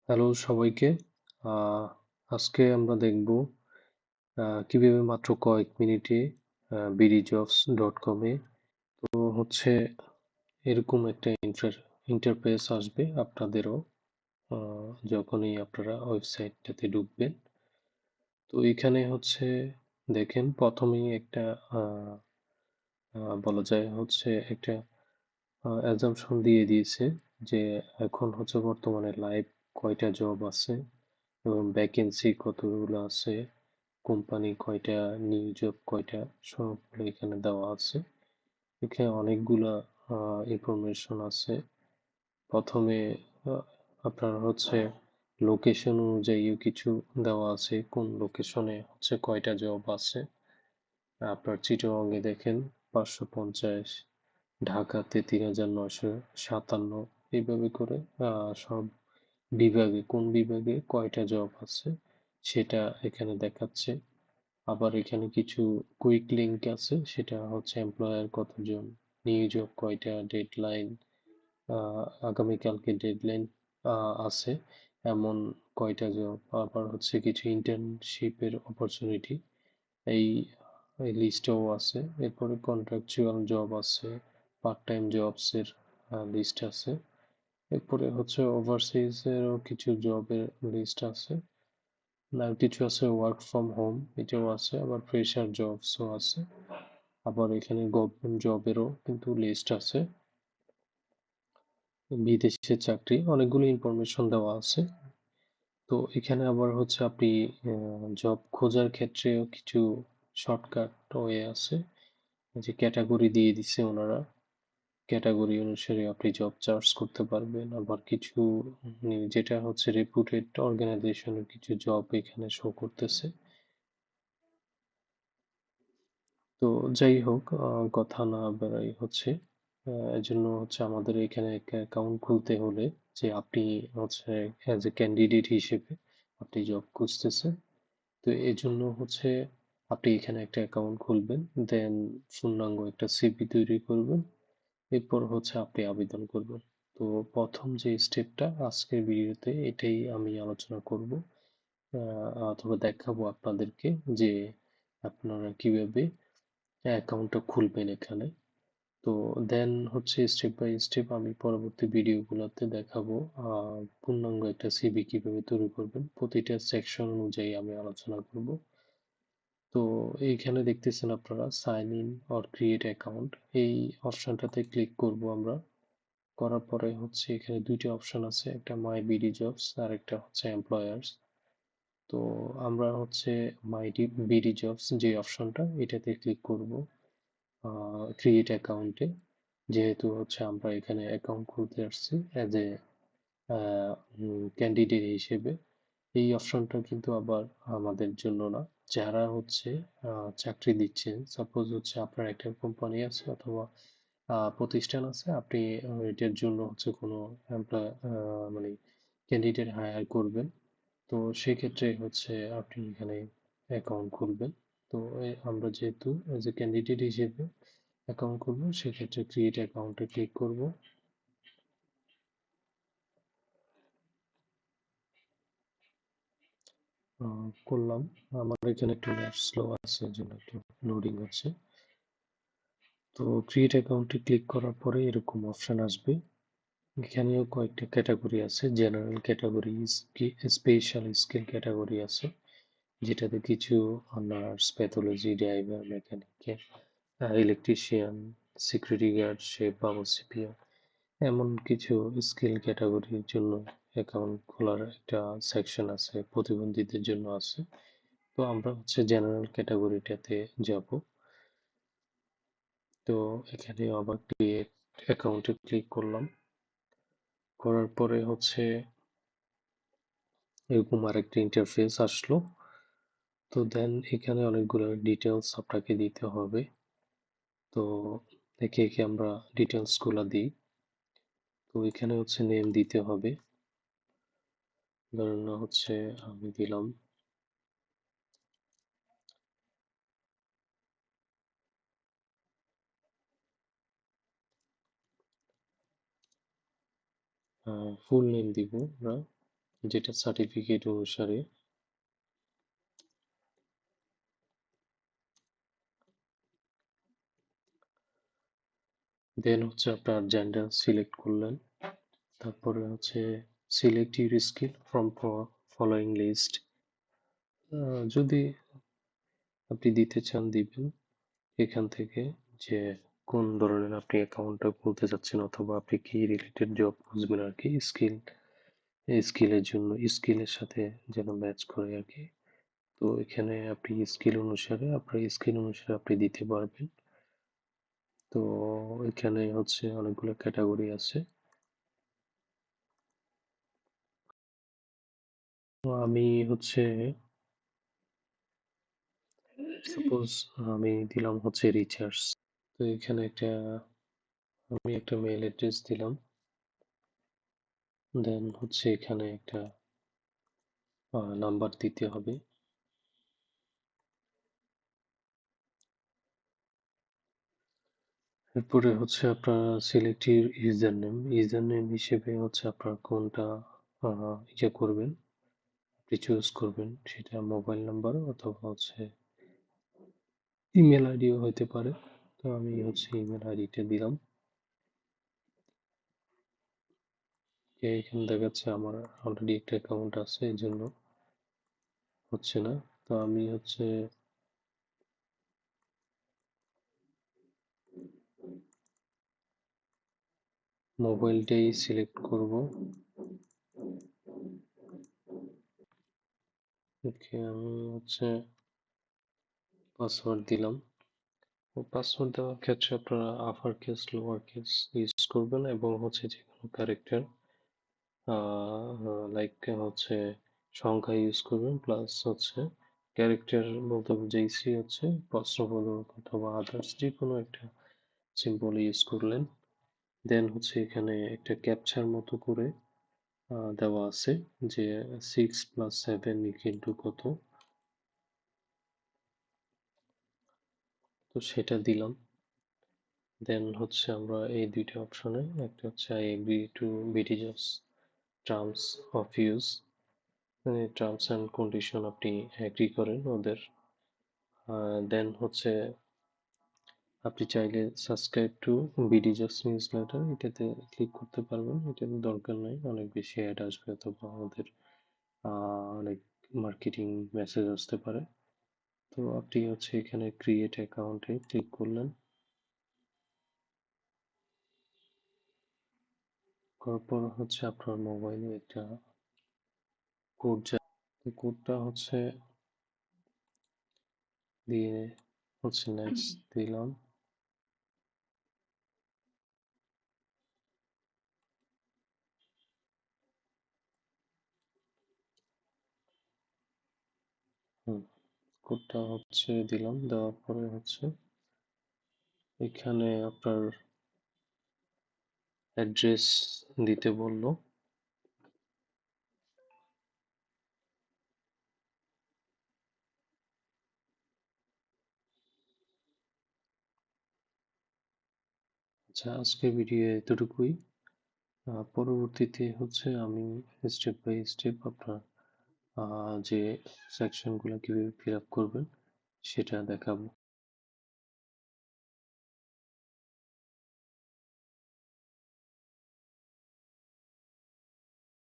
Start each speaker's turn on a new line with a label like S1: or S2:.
S1: Hello সবাইকে। আ আজকে আমরা দেখব কিভাবে মাত্র কয়েক মিনিটে bdjobs.com এ হচ্ছে এরকম একটা ইন্টারফেস আসবে আপনাদেরও আ যখনই আপনারা ওয়েবসাইটটাতে ঢুকবেন। তো এখানে হচ্ছে দেখেন ১ম এই একটা আ আ বলা যায় হচ্ছে একটা assumption দিয়ে দিয়েছে যে এখন হচ্ছে বর্তমানে লাইভ কয়টা জব আছে এবং ভ্যাকেন্সি কতগুলো আছে, কোম্পানি কয়টা, নিউ জব কয়টা, সবগুলো এখানে দেওয়া আছে। এখানে অনেকগুলা ইনফরমেশন আছে। ১ম এ আ আপনার হচ্ছে লোকেশন অনুযায়ীও কিছু দেওয়া আছে। কোন লোকেশনে হচ্ছে কয়টা জব আছে। আপনার চিটাগং এ দেখেন ৫৫০, ঢাকাতে ৩৯৫৭, এইভাবে করে সব বিভাগে কোন বিভাগে কয়টা জব আছে সেটা এখানে দেখাচ্ছে। আবার এখানে কিছু কুইক লিঙ্ক আছে, সেটা হচ্ছে এমপ্লয়ার কতজন, নিউ জব কয়টা, ডেডলাইন আগামীকালকে ডেডলাইন আছে এমন কয়টা জব, আবার হচ্ছে কিছু ইন্টার্নশিপের অপরচুনিটি এই এই লিস্টেও আছে। এরপরে কন্ট্রাকচুয়াল জব আছে, পার্ট টাইম জবস এর লিস্ট আছে। এরপরে হচ্ছে ওভারসিজ এরও কিছু জবের লিস্ট আছে। আর কিছু আছে ওয়ার্ক ফ্রম হোম, এটাও আছে। আবার ফ্রেশার জবসও আছে। আবার এখানে গভর্নমেন্ট জবেরও কিন্তু লিস্ট আছে। বিদেশের চাকরি অনেকগুলো ইনফরমেশন দেওয়া আছে। তো এখানে আবার হচ্ছে আপনি জব খোঁজার ক্ষেত্রেও কিছু শর্টকাট ওয়ে আছে, যে ক্যাটাগরি দিয়ে দিছে ওনারা। ক্যাটাগরি অনুসারে আপনি জব চার্জ করতে পারবেন। আবার কিছু যেটা হচ্ছে রেপুটেড অর্গানাইজেশনের কিছু জব এখানে শো করতেছে। তো যাই হোক, কথা না বাড়াই হচ্ছে এজন্য হচ্ছে আমাদের এখানে একটা অ্যাকাউন্ট খুলতে হলে, যে আপনি হচ্ছে অ্যাজ এ ক্যান্ডিডেট হিসেবে আপনি জব খুঁজতেছেন, তো এজন্য হচ্ছে আপনি এখানে একটা অ্যাকাউন্ট খুলবেন, দেন পূর্ণাঙ্গ একটা সিভি তৈরি করবেন, এরপর হচ্ছে আপনি আবেদন করবেন। তো প্রথম যে স্টেপটা আজকের ভিডিওতে এটাই আমি আলোচনা করব, অথবা দেখাবো আপনাদেরকে যে আপনারা কিভাবে অ্যাকাউন্টটা খুলবেন এখানে। তো দেন হচ্ছে স্টেপ বাই স্টেপ আমি পরবর্তী ভিডিওগুলোতে দেখাবো পূর্ণাঙ্গ একটা সিভি কিভাবে তৈরি করবেন। প্রতিটা সেকশন অনুযায়ী আমি আলোচনা করব। তো এইখানে দেখতেছেন আপনারা sign in or create account, এই অপশনটাতে ক্লিক করব আমরা। করার পরে হচ্ছে এখানে দুইটা অপশন আছে, একটা মাই বিডি জবস আর একটা হচ্ছে এমপ্লয়ার্স। তো আমরা হচ্ছে মাই বিডি জবস যে অপশনটা, এটাতে ক্লিক করব ক্রিয়েট অ্যাকাউন্টে। যেহেতু হচ্ছে আমরা এখানে অ্যাকাউন্ট খুলতে আসছি অ্যাজ এ ক্যান্ডিডেট হিসেবে, এই অপশনটা কিন্তু আবার আমাদের জন্য না। যারা হচ্ছে চাকরি দিচ্ছেন, সাপোজ হচ্ছে আপনার একটা কোম্পানি আছে অথবা প্রতিষ্ঠান আছে, আপনি এটার জন্য হচ্ছে কোনো মানে ক্যান্ডিডেট হায়ার করবেন, তো সেক্ষেত্রে হচ্ছে আপনি এখানে অ্যাকাউন্ট খুলবেন। তো আমরা যেহেতু এজ এ ক্যান্ডিডেট হিসেবে অ্যাকাউন্ট খুলবো, সেক্ষেত্রে ক্রিয়েট অ্যাকাউন্টে ক্লিক করব। করলাম। আমার এখানে একটু নেট স্লো আছে, এর জন্য একটু লোডিং হচ্ছে। তো ক্রিয়েট অ্যাকাউন্টে ক্লিক করার পরে এরকম অপশন আসবে। এখানেও কয়েকটা ক্যাটাগরি আছে, general category, special skill category আছে, যেটাতে কিছু nurse, pathology, driver, mechanic, electrician, security guard, chef বা সিপিও, এমন কিছু স্কিল ক্যাটাগরির জন্য অ্যাকাউন্ট খোলার একটা সেকশন আছে, প্রতিবন্ধীদের জন্য আছে। তো আমরা হচ্ছে জেনারেল ক্যাটাগরিটাতে যাব। তো এখানে আবার ক্রিয়েট অ্যাকাউন্টে ক্লিক করলাম। করার পরে হচ্ছে এরকম আরেকটা ইন্টারফেস আসলো। তো দেন এখানে অনেকগুলো ডিটেলস আপনাকে দিতে হবে। তো একে একে আমরা ডিটেলস গুলা দিই। তো এখানে হচ্ছে নেম দিতে হবে। ধরেন হচ্ছে আমি দিলাম ফুল নেম দিব আমরা, যেটা সার্টিফিকেট অনুসারে। দেন হচ্ছে আপনার জেন্ডার সিলেক্ট করলেন, তারপরে হচ্ছে select your skill from following list. যদি আপনি দিতে চান দিবেন এখান থেকে, যে কোন ধরনের আপনি অ্যাকাউন্টটা খুলতে চাচ্ছেন, অথবা আপনি কি রিলেটেড জব খুঁজবেন আর কি, স্কিলের জন্য, স্কিলের সাথে যেন ম্যাচ করে আর কি। তো এখানে আপনি স্কিল অনুসারে, আপনার স্কিল অনুসারে আপনি দিতে পারবেন। তো এখানে হচ্ছে অনেকগুলো ক্যাটাগরি আছে। তো আমি হচ্ছে সাপোজ আমি দিলাম হচ্ছে রিচার্জ। তো এখানে আমি একটা মেল অ্যাড্রেস দিলাম, দেন হচ্ছে এখানে একটা নাম্বার দিতে হবে। এরপরে হচ্ছে আপনার সিলেক্ট ইউজার নেম হিসেবে হচ্ছে আপনার কোনটা করবেন, আপনি চুজ করবেন, সেটা মোবাইল নাম্বার অথবা হচ্ছে ইমেল আইডিও হতে পারে। তো আমি হচ্ছে ইমেল আইডিটা দিলাম। এখানে দেখাচ্ছে আমার অলরেডি একটা অ্যাকাউন্ট আছে, এই জন্য হচ্ছে না। তো আমি হচ্ছে মোবাইলটাই সিলেক্ট করব। ওকে, আমি হচ্ছে পাসওয়ার্ড দিলাম। পাসওয়ার্ড দেওয়ার ক্ষেত্রে আপনারা upper case lower case use করবেন, এবং হচ্ছে যে কোনো ক্যারেক্টার লাইক হচ্ছে সংখ্যা ইউজ করবেন, প্লাস হচ্ছে ক্যারেক্টার বলতে বুঝাইছি হচ্ছে প্রশ্নবোধক অথবা আদার্স যে কোনো একটা সিম্বল ইউজ করলেন। দেন হচ্ছে এখানে একটা ক্যাপচার মতো করে দেওয়া আছে, যে 6+7 ইকুয়াল টু কত। তো সেটা দিলাম। দেন হচ্ছে আমরা এই দুইটা অপশনে, একটা হচ্ছে I agree to BDjobs terms of use, মানে টার্মস অ্যান্ড কন্ডিশন আপনি এগ্রি করেন ওদের। দেন হচ্ছে আপনি চাইলে subscribe to BDjobs newsletter, এটাতে ক্লিক করতে পারবেন। এটাতে দরকার নাই, অনেক বেশি অ্যাড আসবে অথবা আমাদের অনেক মার্কেটিং মেসেজ আসতে পারে। তো আপনি হচ্ছে এখানে ক্রিয়েট অ্যাকাউন্টে ক্লিক করলেন, করার পর হচ্ছে আপনার মোবাইলে একটা কোড যায়। তো কোডটা হচ্ছে দিয়ে হচ্ছে নেক্সট দিলাম। কোডটা হচ্ছে দিলাম, দেওয়ার পরে হচ্ছে এখানে আপনার অ্যাড্রেস দিতে বললো। আচ্ছা, আজকের ভিডিও এতটুকুই। পরবর্তীতে হচ্ছে আমি স্টেপ বাই স্টেপ আপনার যে সেকশনগুলো কিভাবে ফিল আপ করবেন সেটা দেখাবো।